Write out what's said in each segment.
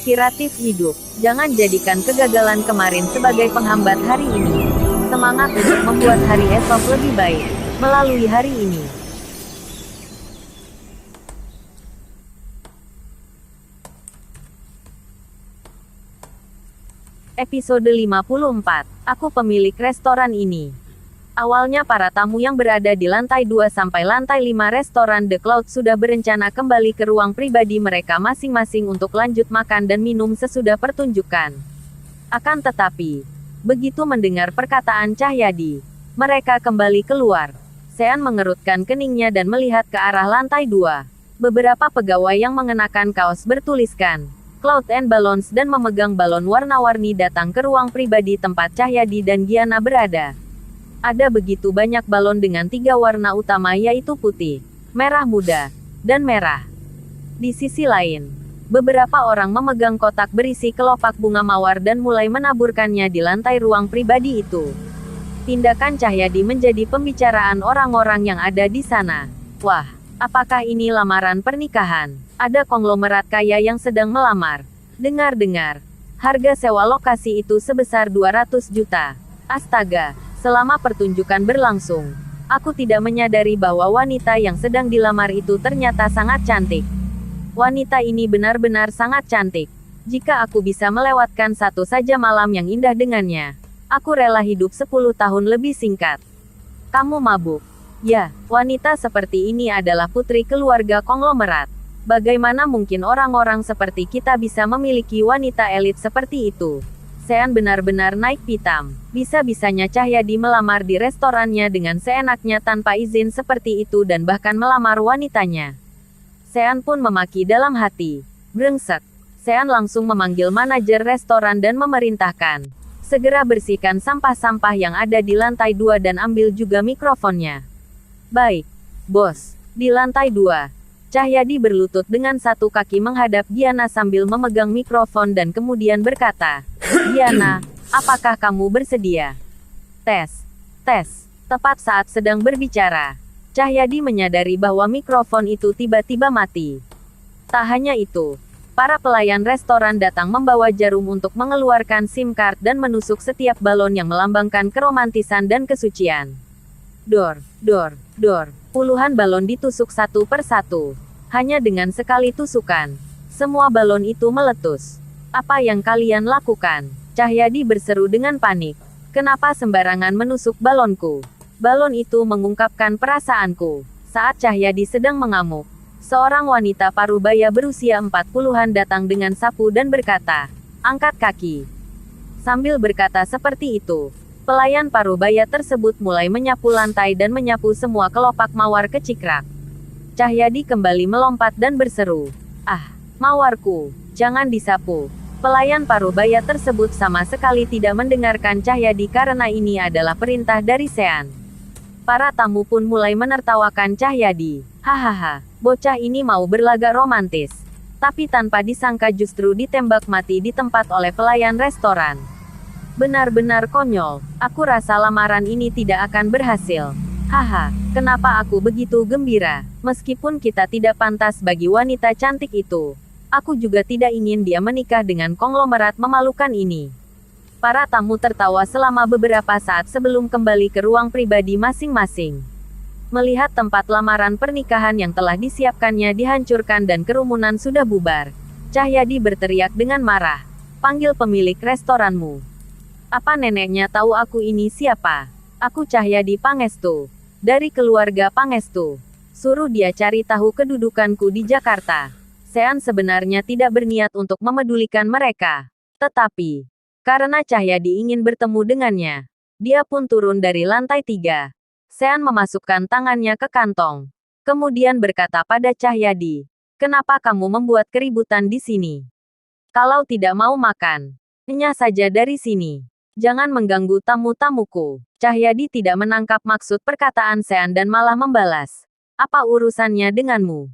Inspiratif hidup. Jangan jadikan kegagalan kemarin sebagai penghambat hari ini. Semangat untuk membuat hari esok lebih baik melalui hari ini. Episode 54. Aku pemilik restoran ini. Awalnya para tamu yang berada di lantai 2 sampai lantai 5 restoran The Cloud sudah berencana kembali ke ruang pribadi mereka masing-masing untuk lanjut makan dan minum sesudah pertunjukan. Akan tetapi, begitu mendengar perkataan Cahyadi, mereka kembali keluar. Sean mengerutkan keningnya dan melihat ke arah lantai 2. Beberapa pegawai yang mengenakan kaos bertuliskan Cloud and Balloons dan memegang balon warna-warni datang ke ruang pribadi tempat Cahyadi dan Giana berada. Ada begitu banyak balon dengan 3 warna utama yaitu putih, merah muda, dan merah. Di sisi lain, beberapa orang memegang kotak berisi kelopak bunga mawar dan mulai menaburkannya di lantai ruang pribadi itu. Tindakan Cahyadi menjadi pembicaraan orang-orang yang ada di sana. Wah, apakah ini lamaran pernikahan? Ada konglomerat kaya yang sedang melamar. Dengar-dengar, harga sewa lokasi itu sebesar 200 juta. Astaga! Selama pertunjukan berlangsung, aku tidak menyadari bahwa wanita yang sedang dilamar itu ternyata sangat cantik. Wanita ini benar-benar sangat cantik. Jika aku bisa melewatkan satu saja malam yang indah dengannya, aku rela hidup 10 tahun lebih singkat. Kamu mabuk. Ya, wanita seperti ini adalah putri keluarga konglomerat. Bagaimana mungkin orang-orang seperti kita bisa memiliki wanita elit seperti itu? Sean benar-benar naik pitam. Bisa-bisanya Cahyadi melamar di restorannya dengan seenaknya tanpa izin seperti itu dan bahkan melamar wanitanya. Sean pun memaki dalam hati. Brengsek. Sean langsung memanggil manajer restoran dan memerintahkan, segera bersihkan sampah-sampah yang ada di lantai 2 dan ambil juga mikrofonnya. Baik, bos. Di lantai 2. Cahyadi berlutut dengan satu kaki menghadap Giana sambil memegang mikrofon dan kemudian berkata, Giana, apakah kamu bersedia? Tes. Tepat saat sedang berbicara, Cahyadi menyadari bahwa mikrofon itu tiba-tiba mati. Tak hanya itu, para pelayan restoran datang membawa jarum untuk mengeluarkan SIM card dan menusuk setiap balon yang melambangkan keromantisan dan kesucian. Dor. Puluhan balon ditusuk satu per satu. Hanya dengan sekali tusukan, semua balon itu meletus. Apa yang kalian lakukan? Cahyadi berseru dengan panik. Kenapa sembarangan menusuk balonku? Balon itu mengungkapkan perasaanku. Saat Cahyadi sedang mengamuk, seorang wanita parubaya berusia 40-an datang dengan sapu dan berkata, angkat kaki. Sambil berkata seperti itu, pelayan parubaya tersebut mulai menyapu lantai dan menyapu semua kelopak mawar kecikrak. Cahyadi kembali melompat dan berseru, ah, mawarku, jangan disapu. Pelayan parubaya tersebut sama sekali tidak mendengarkan Cahyadi karena ini adalah perintah dari Sean. Para tamu pun mulai menertawakan Cahyadi. Hahaha, bocah ini mau berlagak romantis. Tapi tanpa disangka justru ditembak mati di tempat oleh pelayan restoran. Benar-benar konyol. Aku rasa lamaran ini tidak akan berhasil. Haha, kenapa aku begitu gembira? Meskipun kita tidak pantas bagi wanita cantik itu, aku juga tidak ingin dia menikah dengan konglomerat memalukan ini. Para tamu tertawa selama beberapa saat sebelum kembali ke ruang pribadi masing-masing. Melihat tempat lamaran pernikahan yang telah disiapkannya dihancurkan dan kerumunan sudah bubar, Cahyadi berteriak dengan marah, panggil pemilik restoranmu. Apa neneknya tahu aku ini siapa? Aku Cahyadi Pangestu. Dari keluarga Pangestu. Suruh dia cari tahu kedudukanku di Jakarta. Sean sebenarnya tidak berniat untuk memedulikan mereka. Tetapi, karena Cahyadi ingin bertemu dengannya, dia pun turun dari lantai 3. Sean memasukkan tangannya ke kantong. Kemudian berkata pada Cahyadi, kenapa kamu membuat keributan di sini? Kalau tidak mau makan, enyah saja dari sini. Jangan mengganggu tamu-tamuku. Cahyadi tidak menangkap maksud perkataan Sean dan malah membalas. Apa urusannya denganmu?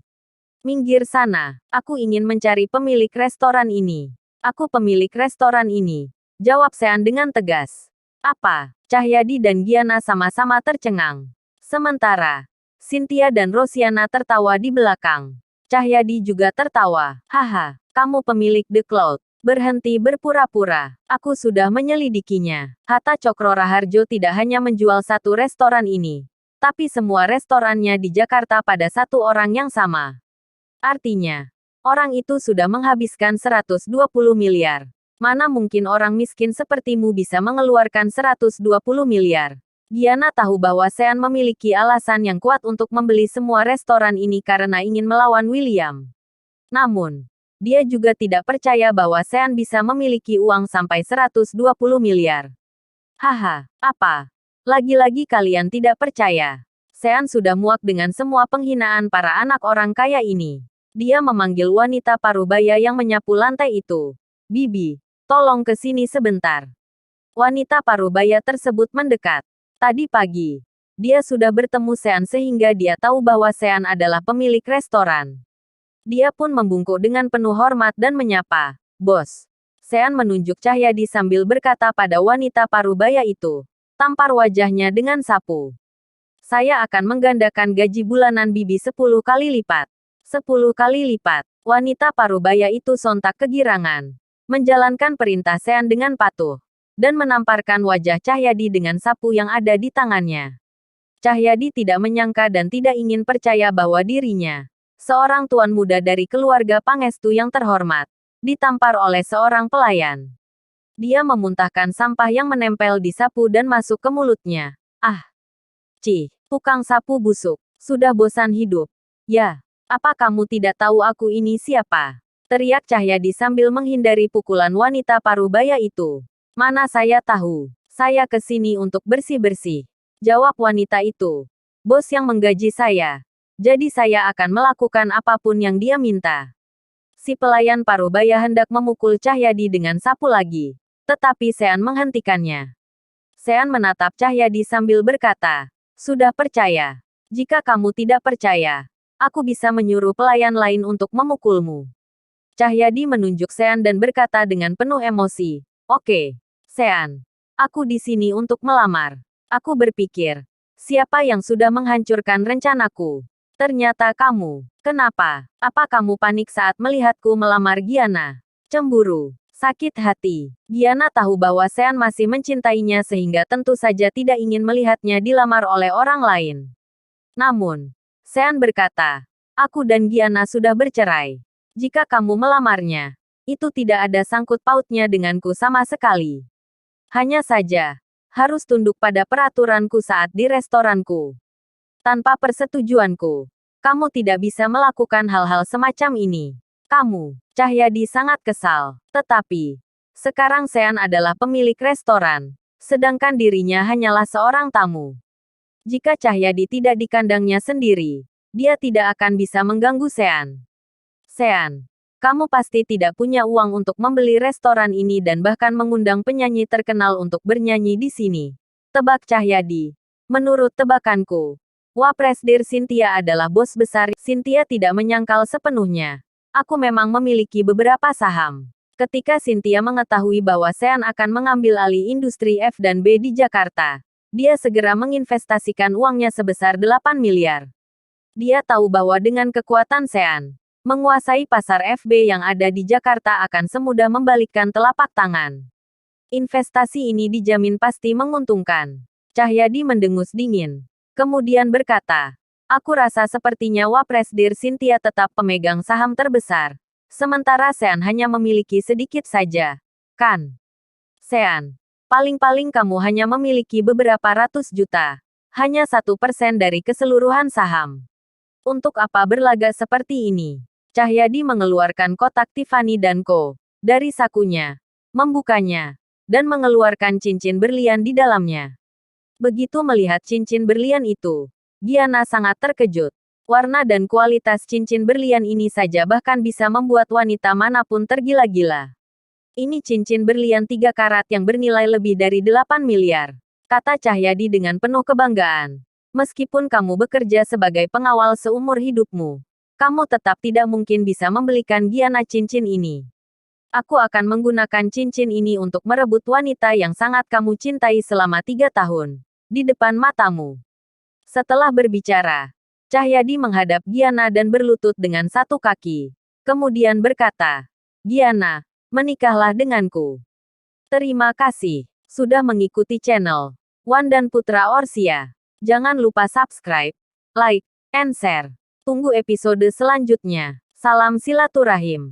Minggir sana. Aku ingin mencari pemilik restoran ini. Aku pemilik restoran ini. Jawab Sean dengan tegas. Apa? Cahyadi dan Giana sama-sama tercengang. Sementara, Cynthia dan Rosiana tertawa di belakang. Cahyadi juga tertawa. Haha, Kamu pemilik The Cloud. Berhenti berpura-pura. Aku sudah menyelidikinya. Hatta Cokro Raharjo tidak hanya menjual satu restoran ini, tapi semua restorannya di Jakarta pada satu orang yang sama. Artinya, orang itu sudah menghabiskan 120 miliar. Mana mungkin orang miskin sepertimu bisa mengeluarkan 120 miliar? Giana tahu bahwa Sean memiliki alasan yang kuat untuk membeli semua restoran ini karena ingin melawan William. Namun, dia juga tidak percaya bahwa Sean bisa memiliki uang sampai 120 miliar. Haha, apa? Lagi-lagi kalian tidak percaya. Sean sudah muak dengan semua penghinaan para anak orang kaya ini. Dia memanggil wanita parubaya yang menyapu lantai itu. Bibi, tolong ke sini sebentar. Wanita parubaya tersebut mendekat. Tadi pagi, dia sudah bertemu Sean sehingga dia tahu bahwa Sean adalah pemilik restoran. Dia pun membungkuk dengan penuh hormat dan menyapa, "Bos." Sean menunjuk Cahyadi sambil berkata pada wanita parubaya itu. Tampar wajahnya dengan sapu. "Saya akan menggandakan gaji bulanan Bibi 10 kali lipat." 10 kali lipat. Wanita parubaya itu sontak kegirangan. Menjalankan perintah Sean dengan patuh. Dan menamparkan wajah Cahyadi dengan sapu yang ada di tangannya. Cahyadi tidak menyangka dan tidak ingin percaya bahwa dirinya, seorang tuan muda dari keluarga Pangestu yang terhormat, ditampar oleh seorang pelayan. Dia memuntahkan sampah yang menempel di sapu dan masuk ke mulutnya. Ah! Cih, tukang sapu busuk. Sudah bosan hidup. Ya, apa kamu tidak tahu aku ini siapa? Teriak Cahyadi sambil menghindari pukulan wanita parubaya itu. Mana saya tahu. Saya ke sini untuk bersih-bersih. Jawab wanita itu. Bos yang menggaji saya. Jadi saya akan melakukan apapun yang dia minta. Si pelayan parubaya hendak memukul Cahyadi dengan sapu lagi. Tetapi Sean menghentikannya. Sean menatap Cahyadi sambil berkata, "Sudah percaya. Jika kamu tidak percaya, aku bisa menyuruh pelayan lain untuk memukulmu." Cahyadi menunjuk Sean dan berkata dengan penuh emosi, "Oke, Sean. Aku di sini untuk melamar. Aku berpikir, siapa yang sudah menghancurkan rencanaku? Ternyata kamu. Kenapa? Apa kamu panik saat melihatku melamar Giana? Cemburu? Sakit hati?" Giana tahu bahwa Sean masih mencintainya sehingga tentu saja tidak ingin melihatnya dilamar oleh orang lain. Namun, Sean berkata, "Aku dan Giana sudah bercerai. Jika kamu melamarnya, itu tidak ada sangkut pautnya denganku sama sekali. Hanya saja, harus tunduk pada peraturanku saat di restoranku. Tanpa persetujuanku, kamu tidak bisa melakukan hal-hal semacam ini." Kamu, Cahyadi sangat kesal. Tetapi, sekarang Sean adalah pemilik restoran, sedangkan dirinya hanyalah seorang tamu. Jika Cahyadi tidak di kandangnya sendiri, dia tidak akan bisa mengganggu Sean. "Sean, kamu pasti tidak punya uang untuk membeli restoran ini dan bahkan mengundang penyanyi terkenal untuk bernyanyi di sini." Tebak Cahyadi. "Menurut tebakanku, Wapresdir Cynthia adalah bos besar." Cynthia tidak menyangkal sepenuhnya. "Aku memang memiliki beberapa saham." Ketika Cynthia mengetahui bahwa Sean akan mengambil alih industri F&B di Jakarta, dia segera menginvestasikan uangnya sebesar 8 miliar. Dia tahu bahwa dengan kekuatan Sean, menguasai pasar FB yang ada di Jakarta akan semudah membalikkan telapak tangan. Investasi ini dijamin pasti menguntungkan. Cahyadi mendengus dingin. Kemudian berkata, "Aku rasa sepertinya Wapresdir Cynthia tetap pemegang saham terbesar. Sementara Sean hanya memiliki sedikit saja. Kan? Sean, paling-paling kamu hanya memiliki beberapa ratus juta. Hanya 1% dari keseluruhan saham. Untuk apa berlagak seperti ini?" Cahyadi mengeluarkan kotak Tiffany & Co. dari sakunya, membukanya, dan mengeluarkan cincin berlian di dalamnya. Begitu melihat cincin berlian itu, Giana sangat terkejut. Warna dan kualitas cincin berlian ini saja bahkan bisa membuat wanita manapun tergila-gila. "Ini cincin berlian 3 karat yang bernilai lebih dari 8 miliar. Kata Cahyadi dengan penuh kebanggaan. "Meskipun kamu bekerja sebagai pengawal seumur hidupmu, kamu tetap tidak mungkin bisa membelikan Giana cincin ini. Aku akan menggunakan cincin ini untuk merebut wanita yang sangat kamu cintai selama 3 tahun. Di depan matamu." Setelah berbicara, Cahyadi menghadap Giana dan berlutut dengan satu kaki. Kemudian berkata, Giana, menikahlah denganku. Terima kasih sudah mengikuti channel Wan dan Putra Orsia. Jangan lupa subscribe, like, and share. Tunggu episode selanjutnya. Salam silaturahim.